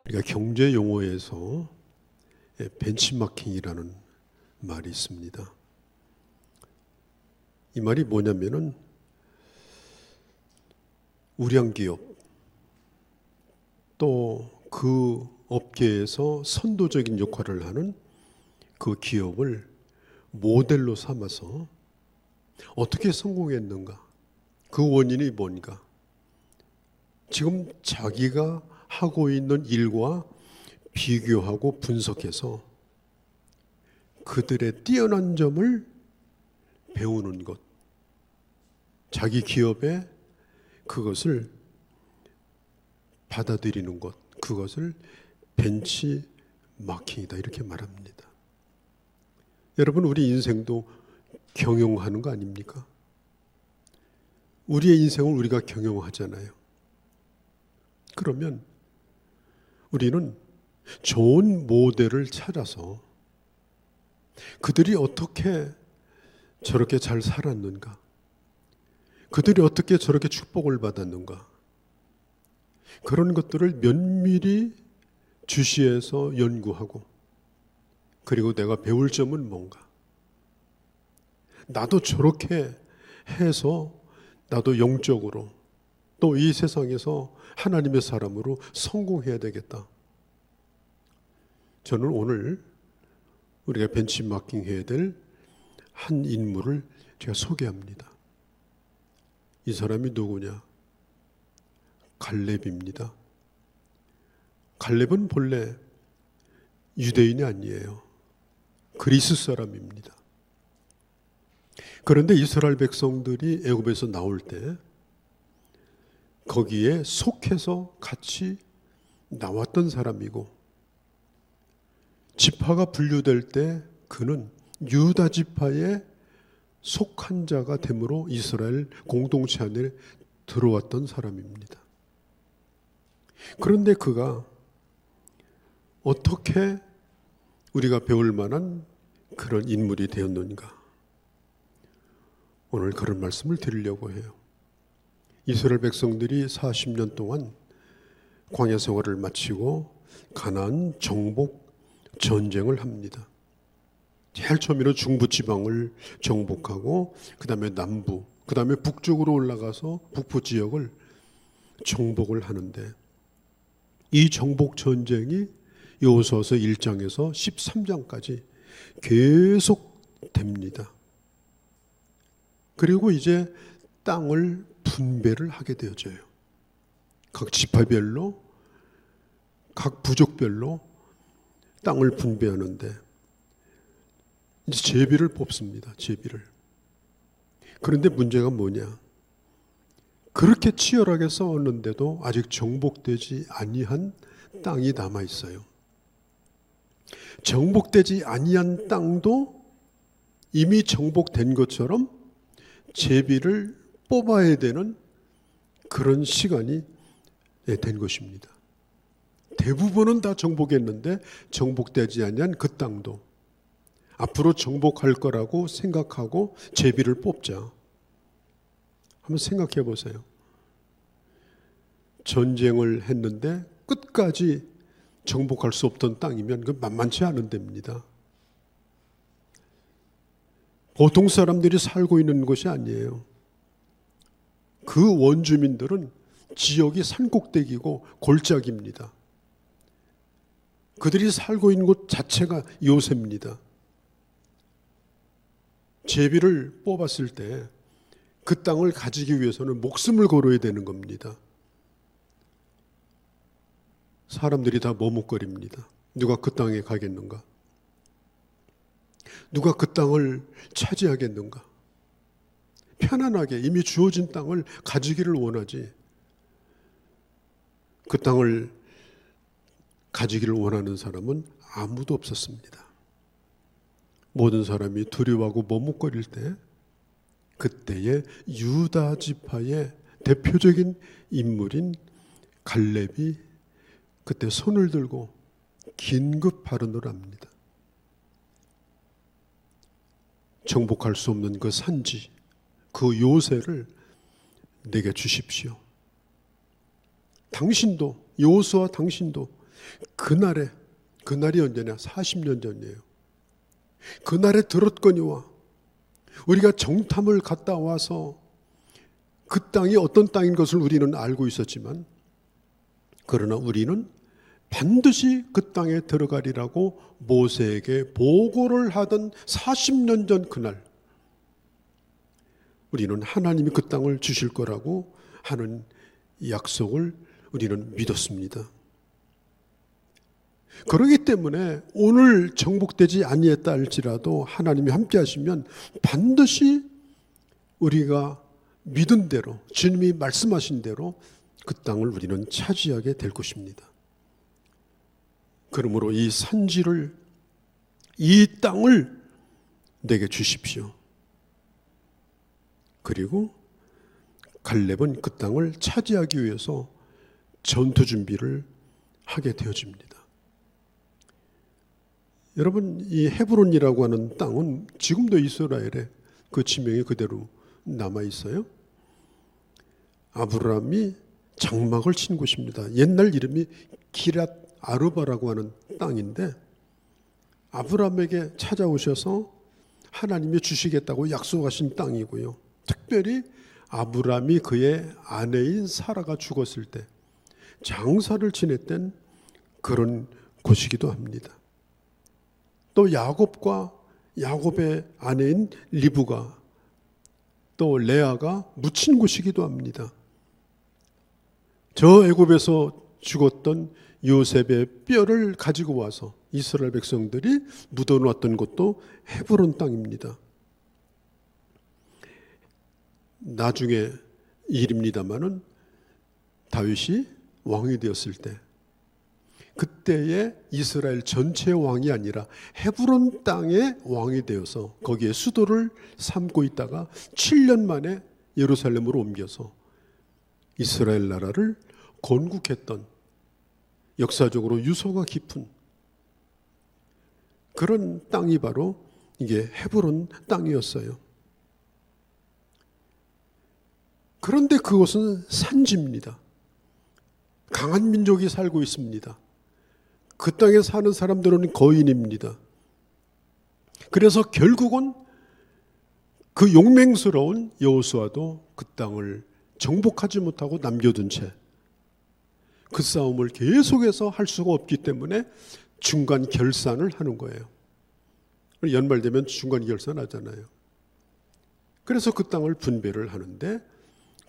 우리가 경제 용어에서 벤치마킹이라는 말이 있습니다. 이 말이 뭐냐면은 우량 기업 또 그 업계에서 선도적인 역할을 하는 그 기업을 모델로 삼아서 어떻게 성공했는가, 그 원인이 뭔가, 지금 자기가 하고 있는 일과 비교하고 분석해서 그들의 뛰어난 점을 배우는 것, 자기 기업에 그것을 받아들이는 것, 그것을 벤치마킹이다 이렇게 말합니다. 여러분, 우리 인생도 경영하는 거 아닙니까? 우리의 인생을 우리가 경영하잖아요. 그러면 우리는 좋은 모델을 찾아서 그들이 어떻게 저렇게 잘 살았는가, 그들이 어떻게 저렇게 축복을 받았는가, 그런 것들을 면밀히 주시해서 연구하고, 그리고 내가 배울 점은 뭔가, 나도 저렇게 해서 나도 영적으로 또 이 세상에서 하나님의 사람으로 성공해야 되겠다. 저는 오늘 우리가 벤치마킹 해야 될 한 인물을 제가 소개합니다. 이 사람이 누구냐? 갈렙입니다. 갈렙은 본래 유대인이 아니에요. 그리스 사람입니다. 그런데 이스라엘 백성들이 애굽에서 나올 때 거기에 속해서 같이 나왔던 사람이고, 지파가 분류될 때 그는 유다 지파에 속한 자가 되므로 이스라엘 공동체 안에 들어왔던 사람입니다. 그런데 그가 어떻게 우리가 배울 만한 그런 인물이 되었는가? 오늘 그런 말씀을 드리려고 해요. 이스라엘 백성들이 40년 동안 광야 생활을 마치고 가나안 정복 전쟁을 합니다. 제일 처음에는 중부 지방을 정복하고, 그 다음에 남부, 그 다음에 북쪽으로 올라가서 북부 지역을 정복을 하는데, 이 정복 전쟁이 여호수아서 1장에서 13장까지 계속 됩니다. 그리고 이제 땅을 분배를 하게 되어져요. 각 지파별로, 각 부족별로 땅을 분배하는데 이제 제비를 뽑습니다. 제비를. 그런데 문제가 뭐냐? 그렇게 치열하게 싸웠는데도 아직 정복되지 아니한 땅이 남아 있어요. 정복되지 아니한 땅도 이미 정복된 것처럼 제비를 뽑아야 되는 그런 시간이 된 것입니다. 대부분은 다 정복했는데 정복되지 아니한 그 땅도 앞으로 정복할 거라고 생각하고 제비를 뽑자. 한번 생각해 보세요. 전쟁을 했는데 끝까지 정복할 수 없던 땅이면 그 만만치 않은 데입니다. 보통 사람들이 살고 있는 곳이 아니에요. 그 원주민들은 지역이 산꼭대기고 골짜기입니다. 그들이 살고 있는 곳 자체가 요새입니다. 제비를 뽑았을 때 그 땅을 가지기 위해서는 목숨을 걸어야 되는 겁니다. 사람들이 다 머뭇거립니다. 누가 그 땅에 가겠는가? 누가 그 땅을 차지하겠는가? 편안하게 이미 주어진 땅을 가지기를 원하지, 그 땅을 가지기를 원하는 사람은 아무도 없었습니다. 모든 사람이 두려워하고 머뭇거릴 때, 그때의 유다 지파의 대표적인 인물인 갈렙이 그때 손을 들고 긴급 발언을 합니다. 정복할 수 없는 그 산지, 그 요새를 내게 주십시오. 당신도, 여호수아 당신도 그날이 언제냐? 40년 전이에요. 그날에 들었거니와 우리가 정탐을 갔다 와서 그 땅이 어떤 땅인 것을 우리는 알고 있었지만, 그러나 우리는 반드시 그 땅에 들어가리라고 모세에게 보고를 하던 40년 전 그날, 우리는 하나님이 그 땅을 주실 거라고 하는 약속을 우리는 믿었습니다. 그렇기 때문에 오늘 정복되지 아니했다 할지라도 하나님이 함께 하시면 반드시 우리가 믿은 대로, 주님이 말씀하신 대로 그 땅을 우리는 차지하게 될 것입니다. 그러므로 이 산지를, 이 땅을 내게 주십시오. 그리고 갈렙은 그 땅을 차지하기 위해서 전투 준비를 하게 되어집니다. 여러분, 이 헤브론이라고 하는 땅은 지금도 이스라엘에 그 지명이 그대로 남아 있어요. 아브라함이 장막을 친 곳입니다. 옛날 이름이 기랏 아르바라고 하는 땅인데, 아브라함에게 찾아오셔서 하나님이 주시겠다고 약속하신 땅이고요. 특별히 아브라함이 그의 아내인 사라가 죽었을 때 장사를 지냈던 그런 곳이기도 합니다. 또 야곱과 야곱의 아내인 리브가, 또 레아가 묻힌 곳이기도 합니다. 저 애굽에서 죽었던 요셉의 뼈를 가지고 와서 이스라엘 백성들이 묻어놓았던 곳도 헤브론 땅입니다. 나중에 일입니다마는 다윗이 왕이 되었을 때, 그때의 이스라엘 전체 왕이 아니라 헤브론 땅의 왕이 되어서 거기에 수도를 삼고 있다가 7년 만에 예루살렘으로 옮겨서 이스라엘 나라를 건국했던, 역사적으로 유서가 깊은 그런 땅이 바로 이게 헤브론 땅이었어요. 그런데 그곳은 산지입니다. 강한 민족이 살고 있습니다. 그 땅에 사는 사람들은 거인입니다. 그래서 결국은 그 용맹스러운 여호수아도 그 땅을 정복하지 못하고 남겨둔 채 그 싸움을 계속해서 할 수가 없기 때문에 중간 결산을 하는 거예요. 연말 되면 중간 결산하잖아요. 그래서 그 땅을 분배를 하는데,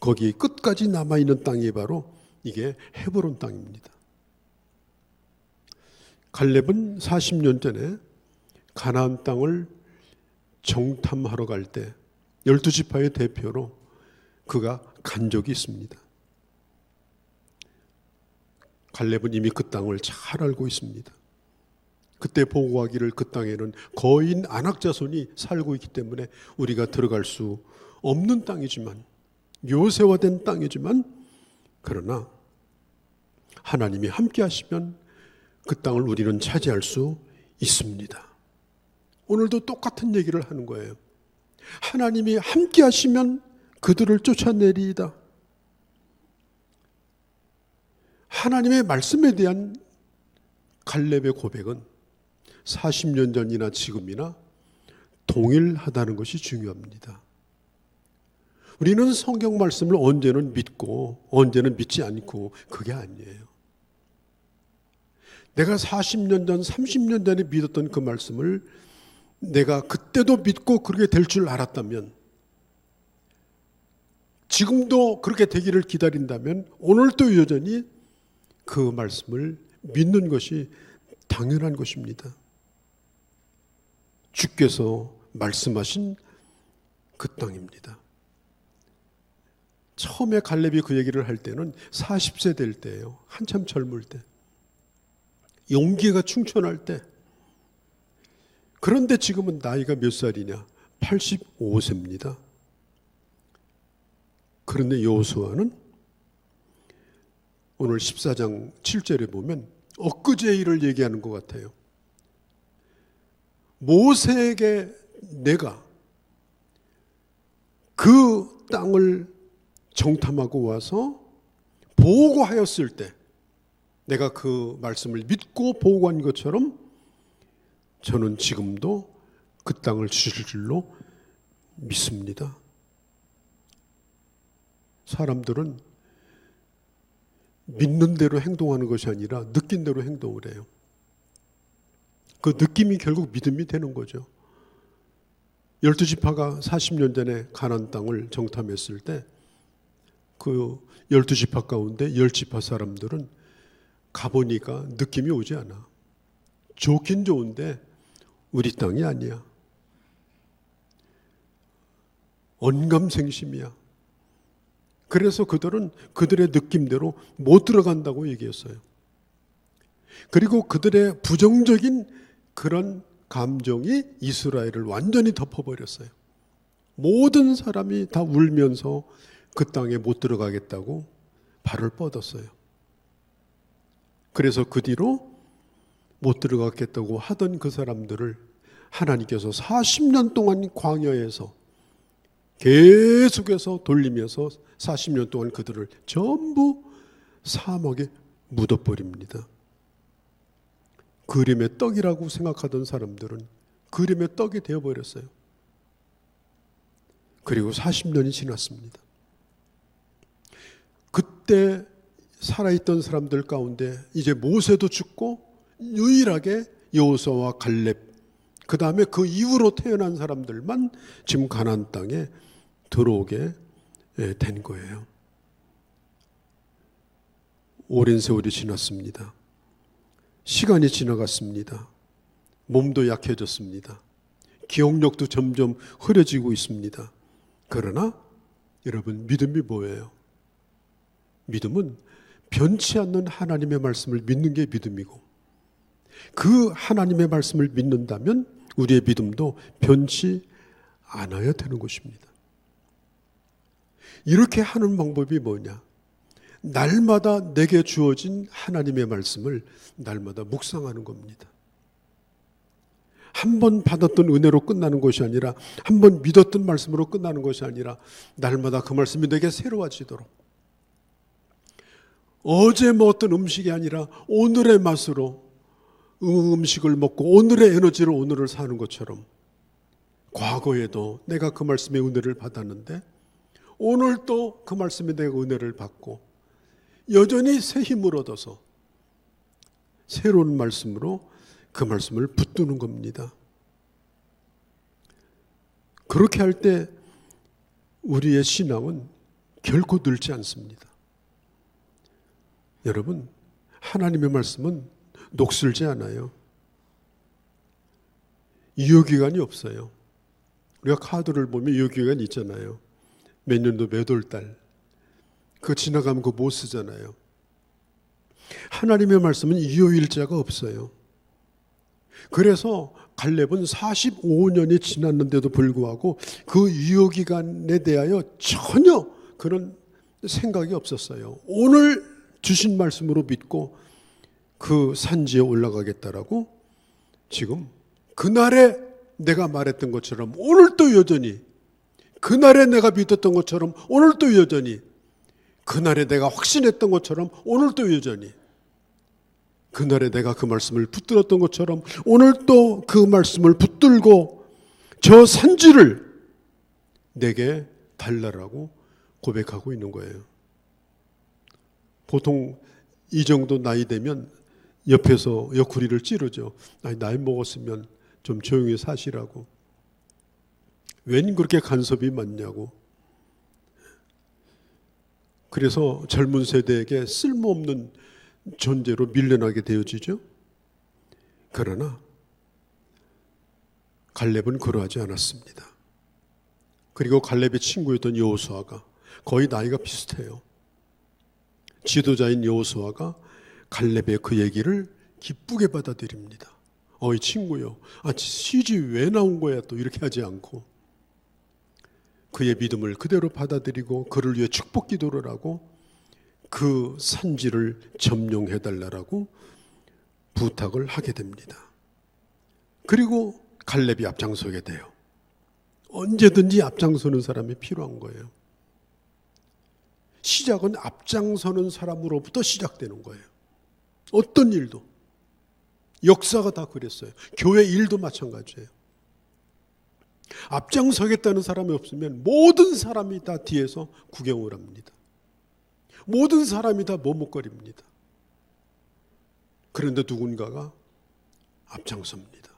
거기 끝까지 남아있는 땅이 바로 이게 헤브론 땅입니다. 갈렙은 40년 전에 가나안 땅을 정탐하러 갈 때 12지파의 대표로 그가 간 적이 있습니다. 갈렙은 이미 그 땅을 잘 알고 있습니다. 그때 보고하기를 그 땅에는 거인 안악자손이 살고 있기 때문에 우리가 들어갈 수 없는 땅이지만, 묘세화된 땅이지만, 그러나 하나님이 함께 하시면 그 땅을 우리는 차지할 수 있습니다. 오늘도 똑같은 얘기를 하는 거예요. 하나님이 함께 하시면 그들을 쫓아내리이다. 하나님의 말씀에 대한 갈렙의 고백은 40년 전이나 지금이나 동일하다는 것이 중요합니다. 우리는 성경 말씀을 언제는 믿고 언제는 믿지 않고, 그게 아니에요. 내가 40년 전, 30년 전에 믿었던 그 말씀을 내가 그때도 믿고 그렇게 될 줄 알았다면, 지금도 그렇게 되기를 기다린다면 오늘도 여전히 그 말씀을 믿는 것이 당연한 것입니다. 주께서 말씀하신 그 땅입니다. 처음에 갈렙이 그 얘기를 할 때는 40세 될 때예요. 한참 젊을 때, 용기가 충천할 때. 그런데 지금은 나이가 몇 살이냐? 85세입니다. 그런데 여호수아는 오늘 14장 7절에 보면 엊그제 일을 얘기하는 것 같아요. 모세에게 내가 그 땅을 정탐하고 와서 보고하였을 때 내가 그 말씀을 믿고 보고한 것처럼 저는 지금도 그 땅을 주실 줄로 믿습니다. 사람들은 믿는 대로 행동하는 것이 아니라 느낀 대로 행동을 해요. 그 느낌이 결국 믿음이 되는 거죠. 12지파가 40년 전에 가나안 땅을 정탐했을 때 그 12지파 가운데 10지파 사람들은 가보니까 느낌이 오지 않아. 좋긴 좋은데 우리 땅이 아니야. 언감생심이야. 그래서 그들은 그들의 느낌대로 못 들어간다고 얘기했어요. 그리고 그들의 부정적인 그런 감정이 이스라엘을 완전히 덮어버렸어요. 모든 사람이 다 울면서 그 땅에 못 들어가겠다고 발을 뻗었어요. 그래서 그 뒤로 못 들어가겠다고 하던 그 사람들을 하나님께서 40년 동안 광야에서 계속해서 돌리면서 40년 동안 그들을 전부 사막에 묻어버립니다. 그림의 떡이라고 생각하던 사람들은 그림의 떡이 되어버렸어요. 그리고 40년이 지났습니다. 그때 살아있던 사람들 가운데 이제 모세도 죽고 유일하게 여호수아와 갈렙, 그 다음에 그 이후로 태어난 사람들만 지금 가나안 땅에 들어오게 된 거예요. 오랜 세월이 지났습니다. 시간이 지나갔습니다. 몸도 약해졌습니다. 기억력도 점점 흐려지고 있습니다. 그러나 여러분, 믿음이 뭐예요? 믿음은 변치 않는 하나님의 말씀을 믿는 게 믿음이고, 그 하나님의 말씀을 믿는다면 우리의 믿음도 변치 않아야 되는 것입니다. 이렇게 하는 방법이 뭐냐? 날마다 내게 주어진 하나님의 말씀을 날마다 묵상하는 겁니다. 한 번 받았던 은혜로 끝나는 것이 아니라, 한 번 믿었던 말씀으로 끝나는 것이 아니라 날마다 그 말씀이 내게 새로워지도록, 어제 먹었던 음식이 아니라 오늘의 맛으로 음식을 먹고 오늘의 에너지로 오늘을 사는 것처럼, 과거에도 내가 그 말씀의 은혜를 받았는데 오늘 또 그 말씀에 내가 은혜를 받고 여전히 새 힘을 얻어서 새로운 말씀으로 그 말씀을 붙드는 겁니다. 그렇게 할 때 우리의 신앙은 결코 늙지 않습니다. 여러분, 하나님의 말씀은 녹슬지 않아요. 유효기간이 없어요. 우리가 카드를 보면 유효기간이 있잖아요. 몇 년도 몇 월 달. 그거 지나가면 그거 못 쓰잖아요. 하나님의 말씀은 유효일자가 없어요. 그래서 갈렙은 45년이 지났는데도 불구하고 그 유효기간에 대하여 전혀 그런 생각이 없었어요. 오늘 주신 말씀으로 믿고 그 산지에 올라가겠다라고, 지금 그날에 내가 말했던 것처럼 오늘도 여전히, 그날에 내가 믿었던 것처럼 오늘도 여전히, 그날에 내가 확신했던 것처럼 오늘도 여전히, 그날에 내가 그 말씀을 붙들었던 것처럼 오늘도 그 말씀을 붙들고 저 산지를 내게 달라라고 고백하고 있는 거예요. 보통 이 정도 나이 되면 옆에서 옆구리를 찌르죠. 나이 먹었으면 좀 조용히 사시라고. 웬 그렇게 간섭이 많냐고. 그래서 젊은 세대에게 쓸모없는 존재로 밀려나게 되어지죠. 그러나 갈렙은 그러하지 않았습니다. 그리고 갈렙의 친구였던 여호수아가, 거의 나이가 비슷해요. 지도자인 여호수아가 갈렙의 그 얘기를 기쁘게 받아들입니다. 이 친구요, 시집 왜 나온 거야? 또 이렇게 하지 않고 그의 믿음을 그대로 받아들이고 그를 위해 축복 기도를 하고 그 산지를 점령해달라고 부탁을 하게 됩니다. 그리고 갈렙이 앞장서게 돼요. 언제든지 앞장서는 사람이 필요한 거예요. 시작은 앞장서는 사람으로부터 시작되는 거예요. 어떤 일도. 역사가 다 그랬어요. 교회 일도 마찬가지예요. 앞장서겠다는 사람이 없으면 모든 사람이 다 뒤에서 구경을 합니다. 모든 사람이 다 머뭇거립니다. 그런데 누군가가 앞장섭니다.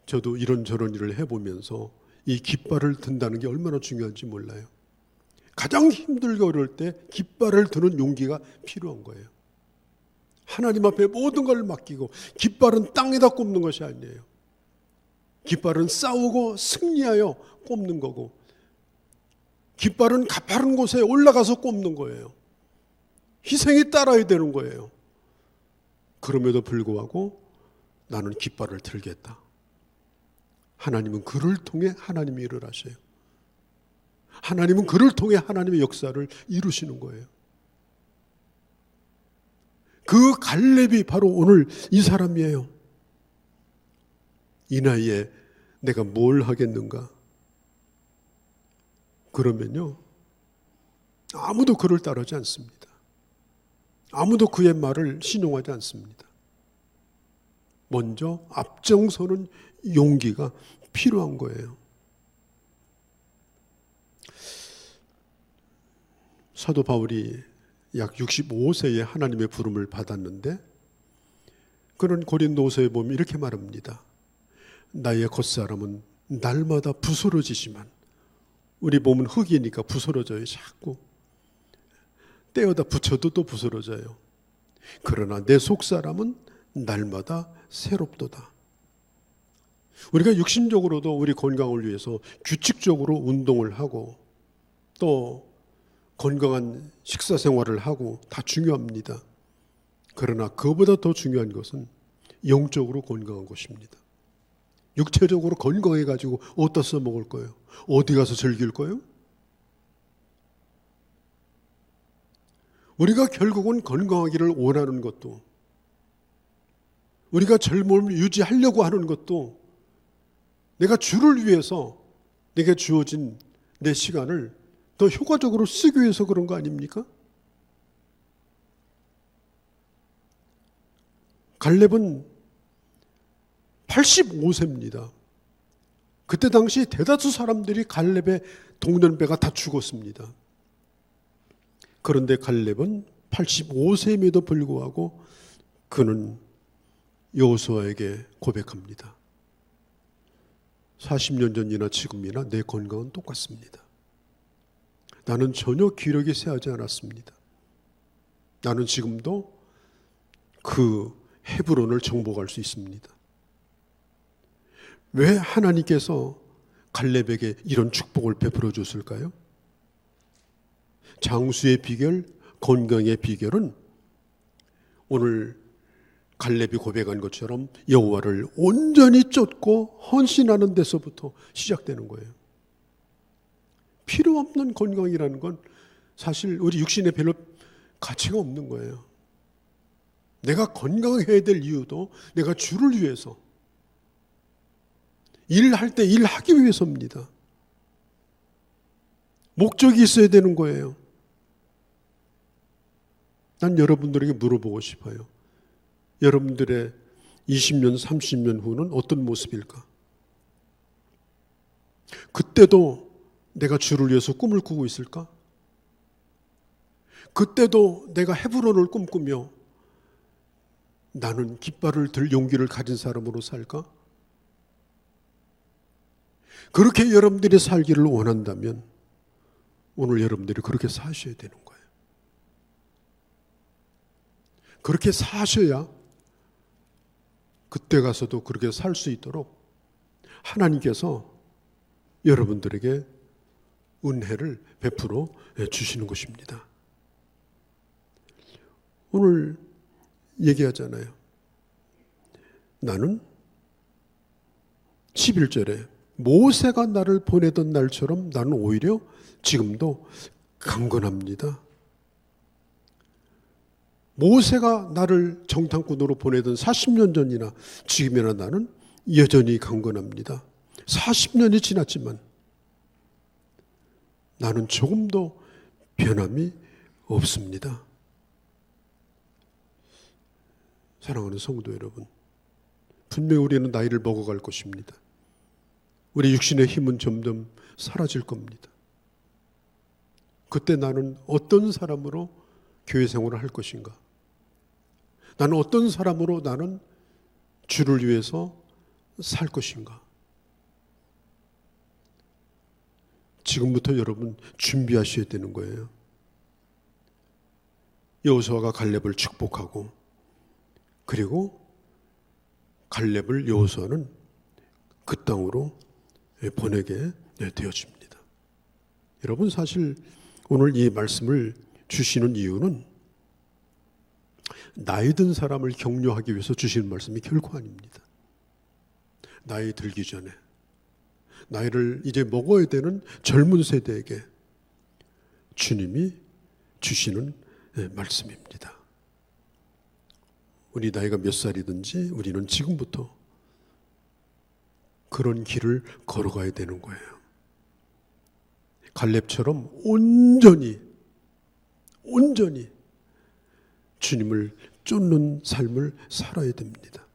저도 이런저런 일을 해보면서 이 깃발을 든다는 게 얼마나 중요한지 몰라요. 가장 힘들고 어려울 때 깃발을 드는 용기가 필요한 거예요. 하나님 앞에 모든 걸 맡기고, 깃발은 땅에다 꼽는 것이 아니에요. 깃발은 싸우고 승리하여 꼽는 거고, 깃발은 가파른 곳에 올라가서 꼽는 거예요. 희생이 따라야 되는 거예요. 그럼에도 불구하고 나는 깃발을 들겠다. 하나님은 그를 통해 하나님이 일을 하셔요. 하나님은 그를 통해 하나님의 역사를 이루시는 거예요. 그 갈렙이 바로 오늘 이 사람이에요. 이 나이에 내가 뭘 하겠는가? 그러면요, 아무도 그를 따르지 않습니다. 아무도 그의 말을 신용하지 않습니다. 먼저 앞장서는 용기가 필요한 거예요. 사도 바울이 약 65세에 하나님의 부름을 받았는데, 그런 고린도서에 보면 이렇게 말합니다. 나의 겉사람은 날마다 부스러지지만, 우리 몸은 흙이니까 부스러져요. 자꾸 떼어다 붙여도 또 부스러져요. 그러나 내 속사람은 날마다 새롭도다. 우리가 육신적으로도 우리 건강을 위해서 규칙적으로 운동을 하고 또 건강한 식사 생활을 하고 다 중요합니다. 그러나 그보다 더 중요한 것은 영적으로 건강한 것입니다. 육체적으로 건강해가지고 어디다 써먹을 거예요? 어디 가서 즐길 거예요? 우리가 결국은 건강하기를 원하는 것도, 우리가 젊음을 유지하려고 하는 것도 내가 주를 위해서 내게 주어진 내 시간을 더 효과적으로 쓰기 위해서 그런 거 아닙니까? 갈렙은 85세입니다. 그때 당시 대다수 사람들이 갈렙의 동년배가 다 죽었습니다. 그런데 갈렙은 85세임에도 불구하고 그는 여호수아에게 고백합니다. 40년 전이나 지금이나 내 건강은 똑같습니다. 나는 전혀 기력이 쇠하지 않았습니다. 나는 지금도 그 헤브론을 정복할 수 있습니다. 왜 하나님께서 갈렙에게 이런 축복을 베풀어 줬을까요? 장수의 비결, 건강의 비결은 오늘 갈렙이 고백한 것처럼 여호와를 온전히 쫓고 헌신하는 데서부터 시작되는 거예요. 필요 없는 건강이라는 건 사실 우리 육신에 별로 가치가 없는 거예요. 내가 건강해야 될 이유도 내가 주를 위해서, 일할 때 일하기 위해서입니다. 목적이 있어야 되는 거예요. 난 여러분들에게 물어보고 싶어요. 여러분들의 20년, 30년 후는 어떤 모습일까? 그때도 내가 주를 위해서 꿈을 꾸고 있을까? 그때도 내가 헤브론을 꿈꾸며 나는 깃발을 들 용기를 가진 사람으로 살까? 그렇게 여러분들이 살기를 원한다면 오늘 여러분들이 그렇게 사셔야 되는 거예요. 그렇게 사셔야 그때 가서도 그렇게 살 수 있도록 하나님께서 여러분들에게 은혜를 베풀어 주시는 것입니다. 오늘 얘기하잖아요. 나는 11절에 모세가 나를 보내던 날처럼 나는 오히려 지금도 강건합니다. 모세가 나를 정탐꾼으로 보내던 40년 전이나 지금이나 나는 여전히 강건합니다. 40년이 지났지만 나는 조금도 변함이 없습니다. 사랑하는 성도 여러분, 분명히 우리는 나이를 먹어갈 것입니다. 우리 육신의 힘은 점점 사라질 겁니다. 그때 나는 어떤 사람으로 교회 생활을 할 것인가? 나는 어떤 사람으로 나는 주를 위해서 살 것인가? 지금부터 여러분 준비하셔야 되는 거예요. 여호수아가 갈렙을 축복하고 그리고 갈렙을 여호수아는 그 땅으로 보내게 되어집니다. 여러분, 사실 오늘 이 말씀을 주시는 이유는 나이 든 사람을 격려하기 위해서 주시는 말씀이 결코 아닙니다. 나이 들기 전에 나이를 이제 먹어야 되는 젊은 세대에게 주님이 주시는 말씀입니다. 우리 나이가 몇 살이든지 우리는 지금부터 그런 길을 걸어가야 되는 거예요. 갈렙처럼 온전히 주님을 쫓는 삶을 살아야 됩니다.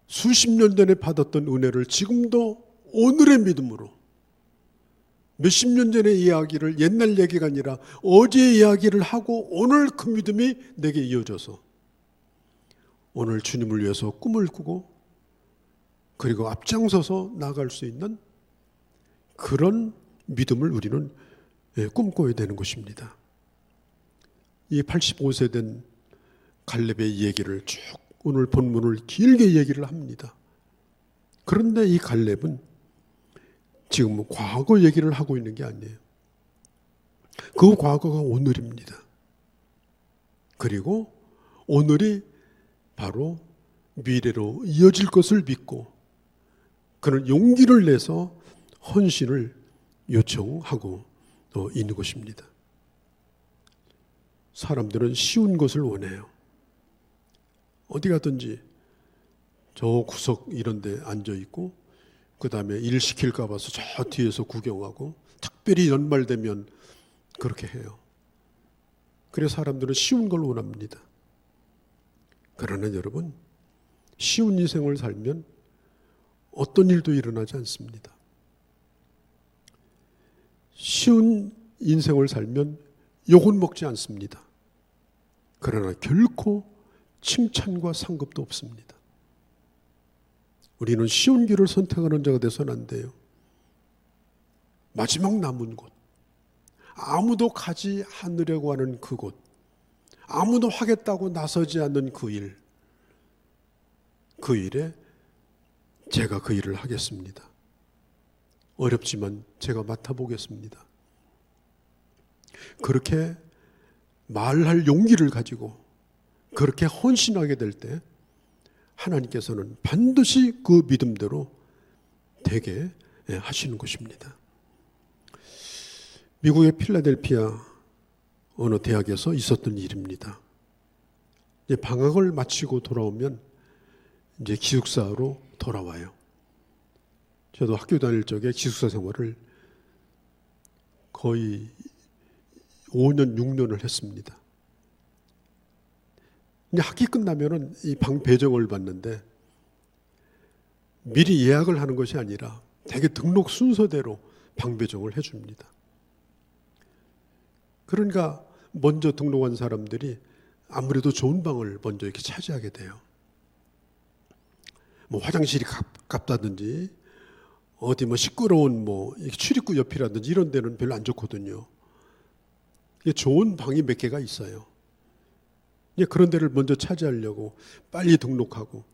수십 년 전에 받았던 은혜를 지금도 오늘의 믿음으로, 몇십 년 전의 이야기를 옛날 얘기가 아니라 어제의 이야기를 하고 오늘 그 믿음이 내게 이어져서 오늘 주님을 위해서 꿈을 꾸고 그리고 앞장서서 나아갈 수 있는 그런 믿음을 우리는 꿈꿔야 되는 것입니다. 이 85세 된 갈렙의 얘기를 쭉 오늘 본문을 길게 얘기를 합니다. 그런데 이 갈렙은 지금 과거 얘기를 하고 있는 게 아니에요. 그 과거가 오늘입니다. 그리고 오늘이 바로 미래로 이어질 것을 믿고 그런 용기를 내서 헌신을 요청하고 있는 것입니다. 사람들은 쉬운 것을 원해요. 어디 가든지 저 구석 이런 데 앉아 있고 그 다음에 일 시킬까 봐서 저 뒤에서 구경하고 특별히 연말되면 그렇게 해요. 그래서 사람들은 쉬운 걸 원합니다. 그러나 여러분, 쉬운 인생을 살면 어떤 일도 일어나지 않습니다. 쉬운 인생을 살면 욕은 먹지 않습니다. 그러나 결코 칭찬과 상급도 없습니다. 우리는 쉬운 길을 선택하는 자가 돼서는 안 돼요. 마지막 남은 곳, 아무도 가지 않으려고 하는 그곳, 아무도 하겠다고 나서지 않는 그 일, 그 일에 제가 그 일을 하겠습니다. 어렵지만 제가 맡아보겠습니다. 그렇게 말할 용기를 가지고 그렇게 헌신하게 될 때 하나님께서는 반드시 그 믿음대로 되게 하시는 것입니다. 미국의 필라델피아 어느 대학에서 있었던 일입니다. 이제 방학을 마치고 돌아오면 이제 기숙사로 돌아와요. 저도 학교 다닐 적에 기숙사 생활을 거의 5년, 6년을 했습니다. 이제 학기 끝나면은 이 방 배정을 받는데 미리 예약을 하는 것이 아니라 대개 등록 순서대로 방 배정을 해줍니다. 그러니까 먼저 등록한 사람들이 아무래도 좋은 방을 먼저 이렇게 차지하게 돼요. 뭐 화장실이 가깝다든지 어디 뭐 시끄러운 뭐 출입구 옆이라든지 이런 데는 별로 안 좋거든요. 좋은 방이 몇 개가 있어요. 그런 데를 먼저 차지하려고 빨리 등록하고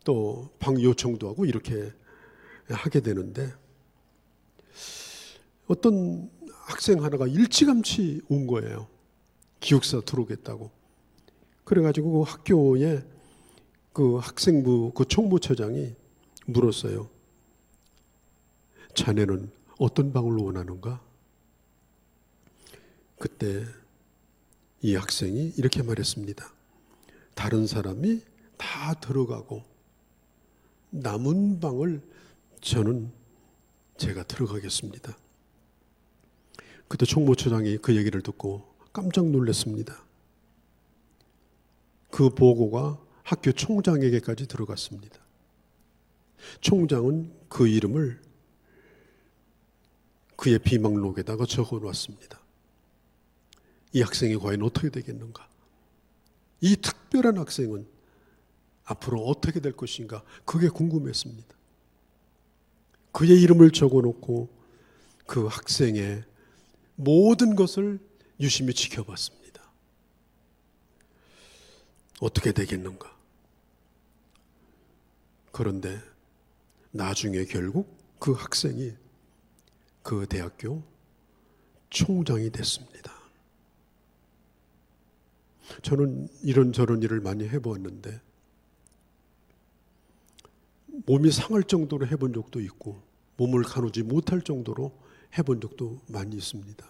또 방 요청도 하고 이렇게 하게 되는데 어떤 학생 하나가 일찌감치 온 거예요. 기숙사 들어오겠다고. 그래가지고 그 학교에 그 학생부 그 총무처장이 물었어요. 자네는 어떤 방을 원하는가? 그때 이 학생이 이렇게 말했습니다. 다른 사람이 다 들어가고 남은 방을 제가 들어가겠습니다. 그때 총무처장이 그 얘기를 듣고 깜짝 놀랐습니다. 그 보고가 학교 총장에게까지 들어갔습니다. 총장은 그 이름을 그의 비망록에다가 적어놨습니다. 이 학생이 과연 어떻게 되겠는가? 이 특별한 학생은 앞으로 어떻게 될 것인가? 그게 궁금했습니다. 그의 이름을 적어놓고 그 학생의 모든 것을 유심히 지켜봤습니다. 어떻게 되겠는가? 그런데 나중에 결국 그 학생이 그 대학교 총장이 됐습니다. 저는 이런저런 일을 많이 해보았는데 몸이 상할 정도로 해본 적도 있고 몸을 가누지 못할 정도로 해본 적도 많이 있습니다.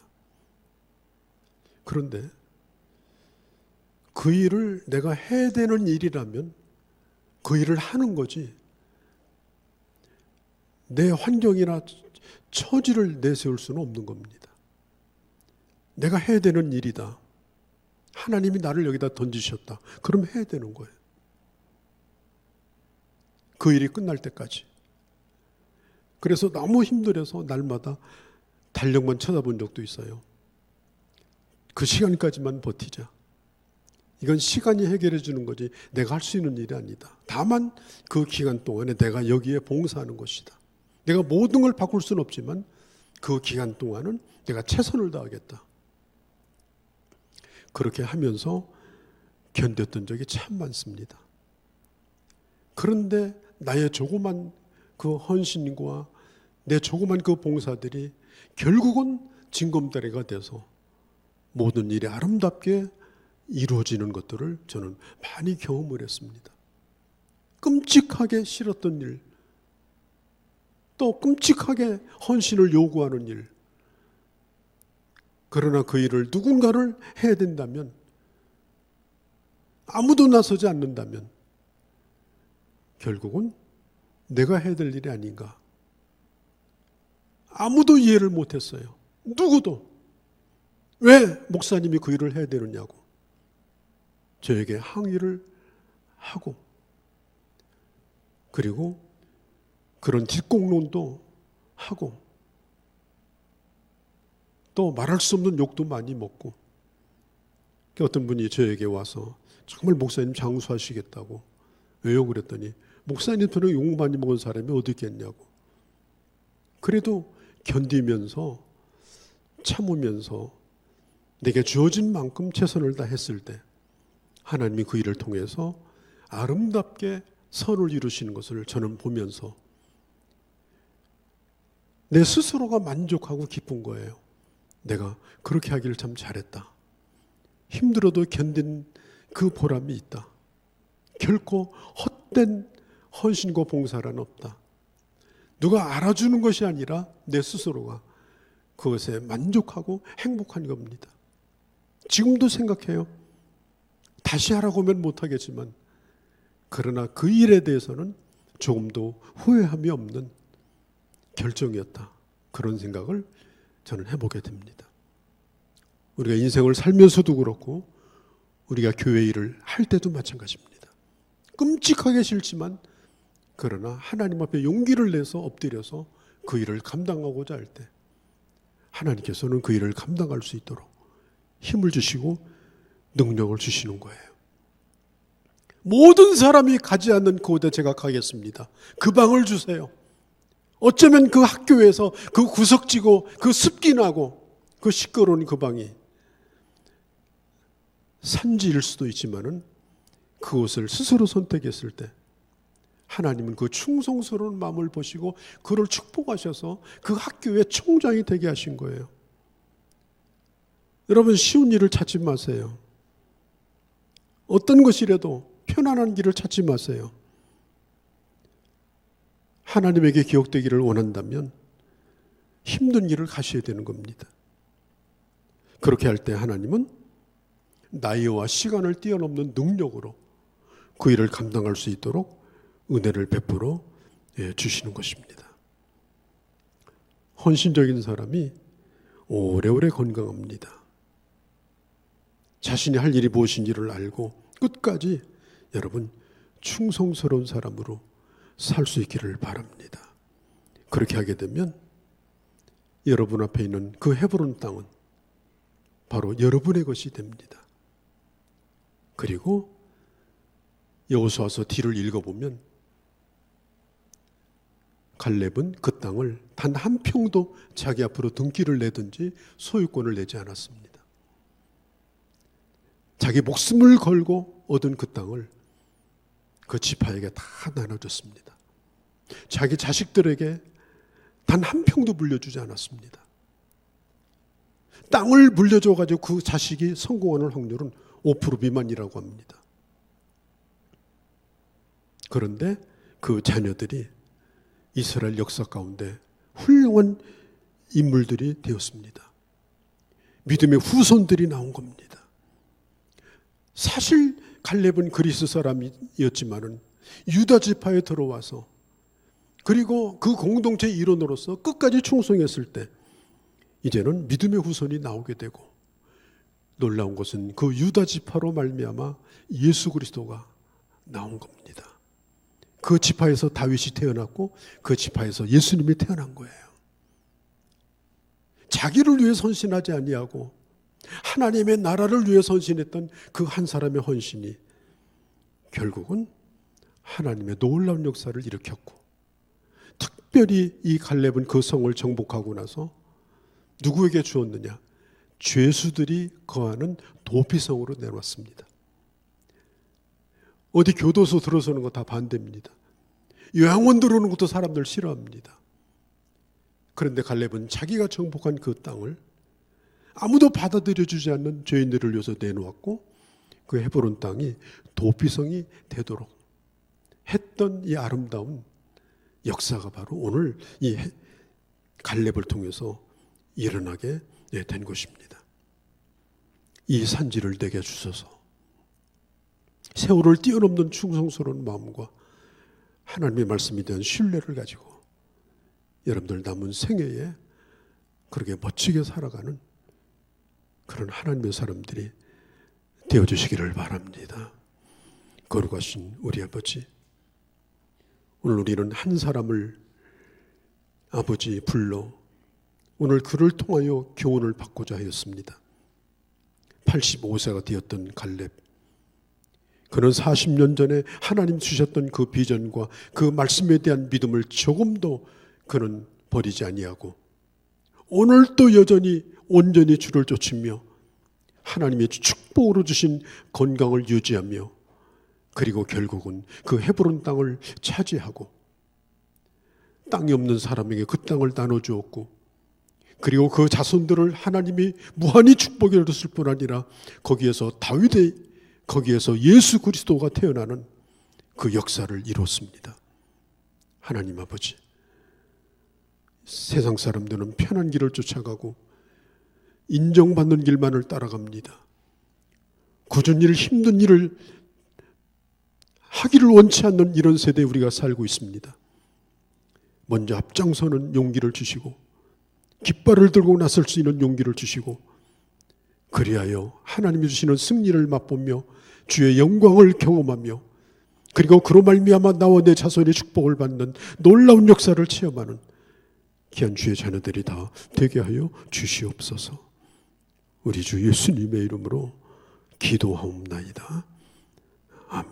그런데 그 일을 내가 해야 되는 일이라면 그 일을 하는 거지, 내 환경이나 처지를 내세울 수는 없는 겁니다. 내가 해야 되는 일이다. 하나님이 나를 여기다 던지셨다. 그럼 해야 되는 거예요. 그 일이 끝날 때까지. 그래서 너무 힘들어서 날마다 달력만 쳐다본 적도 있어요. 그 시간까지만 버티자. 이건 시간이 해결해 주는 거지 내가 할 수 있는 일이 아니다. 다만 그 기간 동안에 내가 여기에 봉사하는 것이다. 내가 모든 걸 바꿀 수는 없지만 그 기간 동안은 내가 최선을 다하겠다. 그렇게 하면서 견뎠던 적이 참 많습니다. 그런데 나의 조그만 그 헌신과 내 조그만 그 봉사들이 결국은 징검다리가 돼서 모든 일이 아름답게 이루어지는 것들을 저는 많이 경험을 했습니다. 끔찍하게 싫었던 일, 또 끔찍하게 헌신을 요구하는 일, 그러나 그 일을 누군가를 해야 된다면, 아무도 나서지 않는다면 결국은 내가 해야 될 일이 아닌가. 아무도 이해를 못했어요. 누구도. 왜 목사님이 그 일을 해야 되느냐고 저에게 항의를 하고, 그리고 그런 뒷공론도 하고, 또 말할 수 없는 욕도 많이 먹고, 어떤 분이 저에게 와서 정말 목사님 장수하시겠다고, 왜요? 그랬더니 목사님처럼 욕 많이 먹은 사람이 어디 있겠냐고. 그래도 견디면서 참으면서 내게 주어진 만큼 최선을 다했을 때 하나님이 그 일을 통해서 아름답게 선을 이루시는 것을 저는 보면서 내 스스로가 만족하고 기쁜 거예요. 내가 그렇게 하기를 참 잘했다. 힘들어도 견딘 그 보람이 있다. 결코 헛된 헌신과 봉사란 없다. 누가 알아주는 것이 아니라 내 스스로가 그것에 만족하고 행복한 겁니다. 지금도 생각해요. 다시 하라고 하면 못하겠지만, 그러나 그 일에 대해서는 조금도 후회함이 없는 결정이었다. 그런 생각을 저는 해보게 됩니다. 우리가 인생을 살면서도 그렇고 우리가 교회 일을 할 때도 마찬가지입니다. 끔찍하게 싫지만 그러나 하나님 앞에 용기를 내서 엎드려서 그 일을 감당하고자 할 때 하나님께서는 그 일을 감당할 수 있도록 힘을 주시고 능력을 주시는 거예요. 모든 사람이 가지 않는 그곳에 제가 가겠습니다. 그 방을 주세요. 어쩌면 그 학교에서 그 구석지고 그 습기나고 그 시끄러운 그 방이 산지일 수도 있지만은 그것을 스스로 선택했을 때 하나님은 그 충성스러운 마음을 보시고 그를 축복하셔서 그 학교의 총장이 되게 하신 거예요. 여러분, 쉬운 일을 찾지 마세요. 어떤 것이라도 편안한 길을 찾지 마세요. 하나님에게 기억되기를 원한다면 힘든 길을 가셔야 되는 겁니다. 그렇게 할 때 하나님은 나이와 시간을 뛰어넘는 능력으로 그 일을 감당할 수 있도록 은혜를 베풀어 주시는 것입니다. 헌신적인 사람이 오래오래 건강합니다. 자신이 할 일이 무엇인지를 알고 끝까지 여러분 충성스러운 사람으로 살 수 있기를 바랍니다. 그렇게 하게 되면 여러분 앞에 있는 그 헤브론 땅은 바로 여러분의 것이 됩니다. 그리고 여호수아서 뒤를 읽어보면 갈렙은 그 땅을 단 한 평도 자기 앞으로 등기를 내든지 소유권을 내지 않았습니다. 자기 목숨을 걸고 얻은 그 땅을 그 지파에게 다 나눠줬습니다. 자기 자식들에게 단 한 평도 물려주지 않았습니다. 땅을 물려줘가지고 그 자식이 성공하는 확률은 5% 미만이라고 합니다. 그런데 그 자녀들이 이스라엘 역사 가운데 훌륭한 인물들이 되었습니다. 믿음의 후손들이 나온 겁니다. 사실 갈렙은 그리스 사람이었지만은 유다 지파에 들어와서 그리고 그 공동체 일원으로서 끝까지 충성했을 때 이제는 믿음의 후손이 나오게 되고 놀라운 것은 그 유다 지파로 말미암아 예수 그리스도가 나온 겁니다. 그 지파에서 다윗이 태어났고 그 지파에서 예수님이 태어난 거예요. 자기를 위해 헌신하지 아니하고 하나님의 나라를 위해 헌신했던 그 한 사람의 헌신이 결국은 하나님의 놀라운 역사를 일으켰고, 특별히 이 갈렙은 그 성을 정복하고 나서 누구에게 주었느냐? 죄수들이 거하는 도피성으로 내놓았습니다. 어디 교도소 들어서는 거 다 반대입니다. 요양원 들어오는 것도 사람들 싫어합니다. 그런데 갈렙은 자기가 정복한 그 땅을 아무도 받아들여주지 않는 죄인들을 위해서 내놓았고, 그 헤브론 땅이 도피성이 되도록 했던 이 아름다운 역사가 바로 오늘 이 갈렙을 통해서 일어나게 된 것입니다. 이 산지를 내게 주소서. 세월을 뛰어넘는 충성스러운 마음과 하나님의 말씀에 대한 신뢰를 가지고 여러분들 남은 생애에 그렇게 멋지게 살아가는 그런 하나님의 사람들이 되어주시기를 바랍니다. 거룩하신 우리 아버지, 오늘 우리는 한 사람을 아버지 불러 오늘 그를 통하여 교훈을 받고자 하였습니다. 85세가 되었던 갈렙, 그는 40년 전에 하나님 주셨던 그 비전과 그 말씀에 대한 믿음을 조금도 그는 버리지 아니하고 오늘도 여전히 온전히 주를 쫓으며 하나님의 축복으로 주신 건강을 유지하며 그리고 결국은 그 헤브론 땅을 차지하고 땅이 없는 사람에게 그 땅을 나눠주었고, 그리고 그 자손들을 하나님이 무한히 축복해 줬을 뿐 아니라 거기에서 거기에서 예수 그리스도가 태어나는 그 역사를 이뤘습니다. 하나님 아버지, 세상 사람들은 편한 길을 쫓아가고 인정받는 길만을 따라갑니다. 굳은 일, 힘든 일을 하기를 원치 않는 이런 세대에 우리가 살고 있습니다. 먼저 앞장서는 용기를 주시고 깃발을 들고 나설 수 있는 용기를 주시고, 그리하여 하나님이 주시는 승리를 맛보며 주의 영광을 경험하며 그리고 그로 말미암아 나와 내 자손의 축복을 받는 놀라운 역사를 체험하는 귀한 주의 자녀들이 다 되게 하여 주시옵소서. 우리 주 예수님의 이름으로 기도하옵나이다. 아멘.